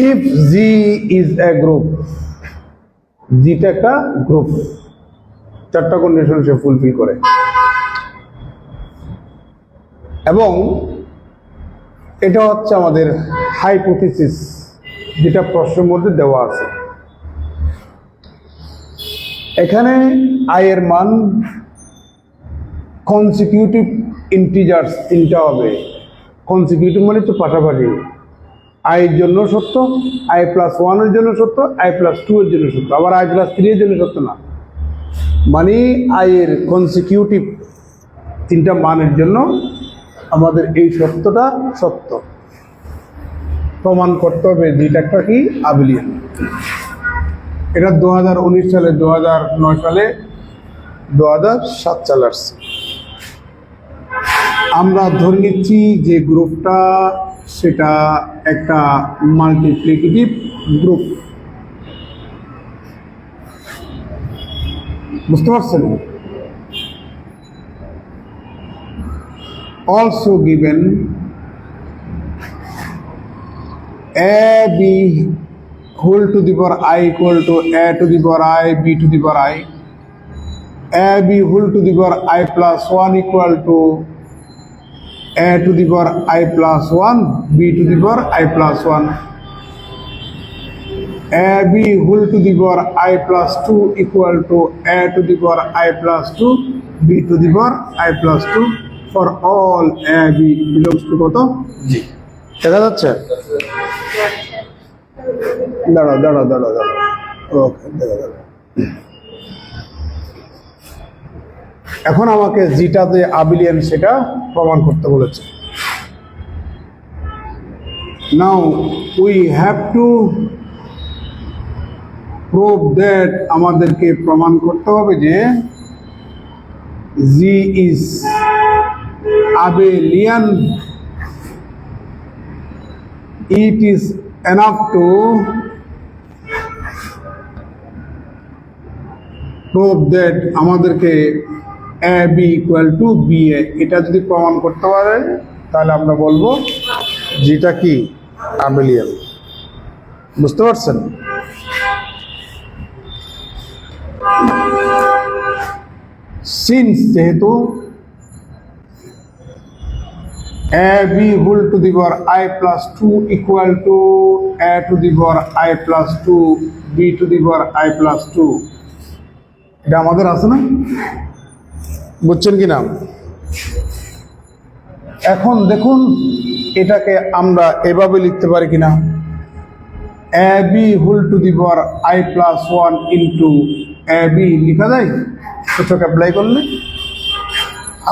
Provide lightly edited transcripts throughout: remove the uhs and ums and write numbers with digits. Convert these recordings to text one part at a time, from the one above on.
if G is a group, Gটা একটা group, চারটা condition সে fulfil করে, এবং এটা হচ্ছে আমাদের হাইপোথিসিস, যেটা প্রশ্নের মধ্যে দেওয়া আছে। এখানে আই এর মান কনসিকিউটিভ ইন্টিজার্স তিনটা হবে। কনসিকিউটিভ মানে তো পাশাপাশি, আই এর জন্য সত্য, আই প্লাস ওয়ানের জন্য সত্য, আই প্লাস টু এর জন্য সত্য, আবার আই প্লাস থ্রি এর জন্য সত্য না, মানে আই এর কনসিকিউটিভ তিনটা মানের জন্য আমাদের এই সত্যটা সত্য প্রমাণ করতে হবে। যেটা একটা কি আবিলিয়ান। এটা 2019 সালে, 2009 সালে, 2007 সালে আসছে। আমরা ধরে নিচ্ছি যে গ্রুপটা সেটা একটা মাল্টিপ্লিকেটিভ গ্রুপ। বুঝতে পারছেন? also given a b whole to the power I equal to a to the power I b to the power I, a b whole to the power I plus 1 equal to a to the power I plus 1 b to the power I plus 1, a b whole to the power I plus 2 equal to a to the power I plus 2 b to the power I plus 2 for all a b belongs to কত? G। দেখা যাচ্ছে? দাঁড়াও দাঁড়াও দাঁড়াও দাঁড়াও, ওকে দেখা যাবে। এখন আমাকে যেটা যে আবিলিয়ান সেটা প্রমাণ করতে বলেছে। Now we have to prove that, আমাদেরকে প্রমাণ করতে হবে যে G is abelian. It is enough to prove that আমাদেরকে a b equal to b a, এটা যদি প্রমাণ করতে পারে তাহলে আমরা বলবো যেটা কি আবেলিয়ান। বুঝতে পারছেন? সিন্স যেহেতু a b whole to the power I plus 2 equal to a to the power I plus 2 b to the power I plus 2, এটা আমাদের আছে না? বুঝছেন কি না? এখন দেখুন এটাকে আমরা এভাবে লিখতে পারি কিনা, a b whole to the power I plus 1 into a b লিখা যায় সূচক অ্যাপ্লাই করলে।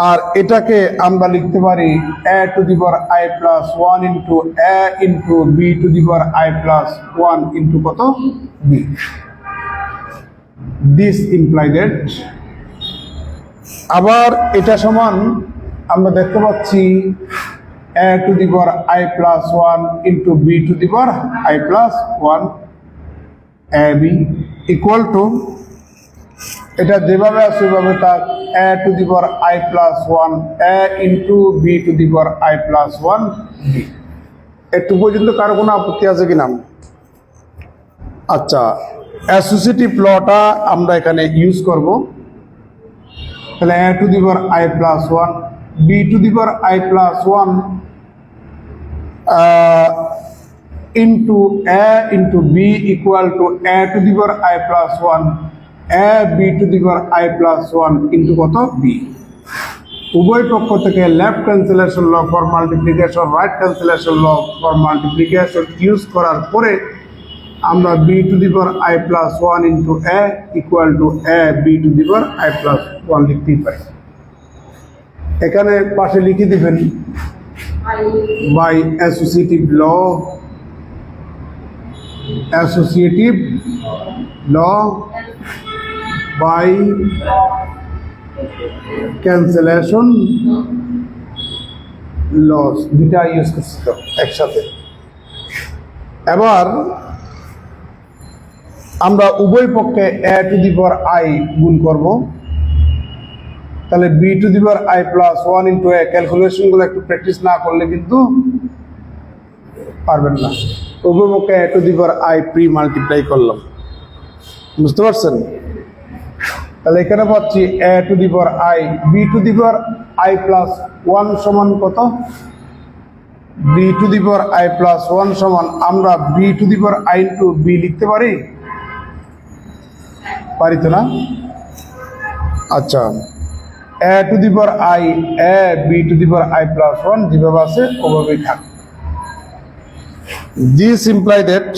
আর এটাকে আমরা লিখতে পারি a to the power I plus 1 into a into b to the power I plus 1 into কত? b। This implies that, আবার এটা সমান আমরা দেখতে পাচ্ছি a to the power I plus 1 into b to the power I plus 1 ab equal to, এটা যেভাবে আছে সেভাবে তার a to the power I plus 1 a into b to the power I plus 1 b। একটু পর্যন্ত কারো কোনো আপত্তি আছে কিনা? আচ্ছা, অ্যাসোসিয়েটিভ লটা আমরা এখানে ইউজ করব। তাহলে a to the power I plus 1 b to the power I plus 1 into a into b equal to a to the power I plus 1 a b to the power I plus 1 into কত? b। উভয় পক্ষ থেকে left cancellation law for multiplication, right cancellation law for multiplication use করার পরে আমরা b to the power I plus 1 into a equal to a b to the power I plus 1 লিখতেই পারি। এখানে পাশে লিখে দিবেন by associative law by cancellation laws, দুটা ইউজ করছি তো একসাথে। এবার আমরা উভয় পক্ষে a to the power I গুণ করব। তাহলে B to the power I plus one into A, ক্যালকুলেশনগুলো একটু প্র্যাকটিস না করলে কিন্তু পারবেন না। উভয়পক্ষে A to the power I pre multiply করলাম, বুঝতে পারছেন? তাহলে এখানে পাচ্ছি A to the power I, B to the power I plus one সমান কত? B to the power I plus one সমান আমরা B to the power I into B লিখতে পারি? পারি তো না? আচ্ছা, A to the power I A B to the power I plus one যেভাবে আছে ওভাবেই থাক। দিস ইমপ্লাই দ্যাট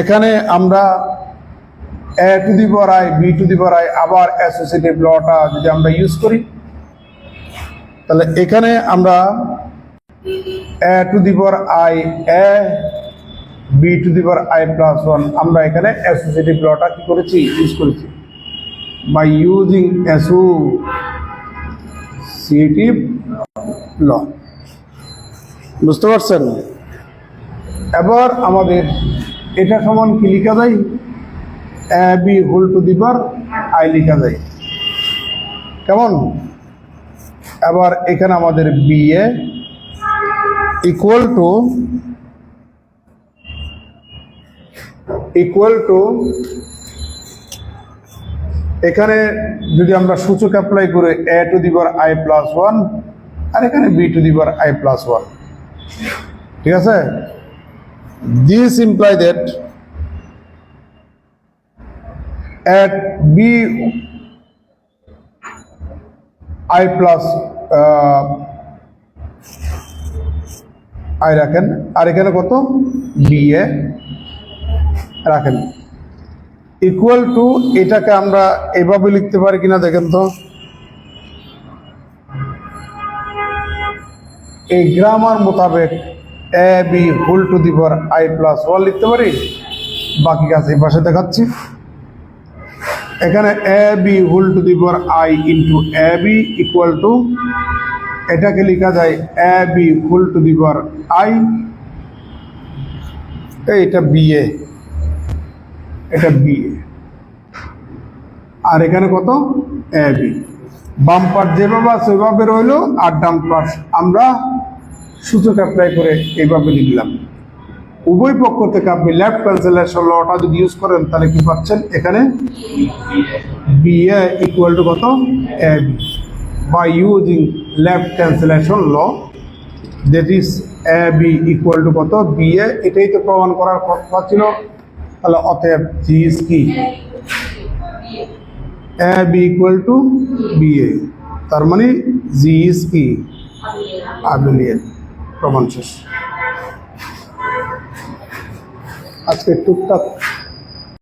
এখানে আমরা A to the power I B to the power I আবার অ্যাসোসিয়েটিভ লটা যদি আমরা ইউজ করি, তাহলে এখানে আমরা A to the power I A B to the power I plus one আমরা এখানে অ্যাসোসিয়েটিভ লটা কি করেছি? ইউজ করেছি। বাই ইউজিং অ্যাসোসিয়েটিভ ল, বুঝতে পারছেন? এবার আমাদের এটা সমান কি লিখা যায়? A B whole to the power I লিখা যায়, কেমন? এবার এখানে আমাদের বি এ ইকুয়াল টু এখানে যদি আমরা সূচক অ্যাপ্লাই করি A to the power I plus one আর এখানে B to the power I plus one, ঠিক আছে? This imply that at b I plus I রাখেন আর এখানে কত? বি এ রাখেন ইকুয়াল টু, এটাকে আমরা এভাবে লিখতে পারি কিনা দেখেন তো। এই গ্রামার মোতাবেক A B whole to the power I plus one লিখতে পারি। বাকি কাজ এই পাশে দেখাচ্ছি। এখানে A B whole to the power I into A B equal to, এটাকে লেখা যায় A B whole to the power I, এটা বি এ, এটা বি এ, আর এখানে কত? A B. বাম পাশ যেভাবে আছে ওইভাবে রইল, আর ডান পাশ আমরা সূচক অ্যাপ্লাই করে এইভাবে লিখলাম। উভয় পক্ষ থেকে আপনি লেফট ক্যান্সেলেশন লটা যদি ইউজ করেন তাহলে কি পাচ্ছেন? এখানে বি এ ইকুয়াল টু কত? A B. By using left cancellation law that is A B equal to কত? B A. এটাই তো প্রমাণ করার কথা ছিল। তাহলে অতএব জি ইজ কি? এ B equal two B A. তার মানে জি ইজ কি? আবেলিয়ান। প্রমাণ শেষ। আজকে টুকটাক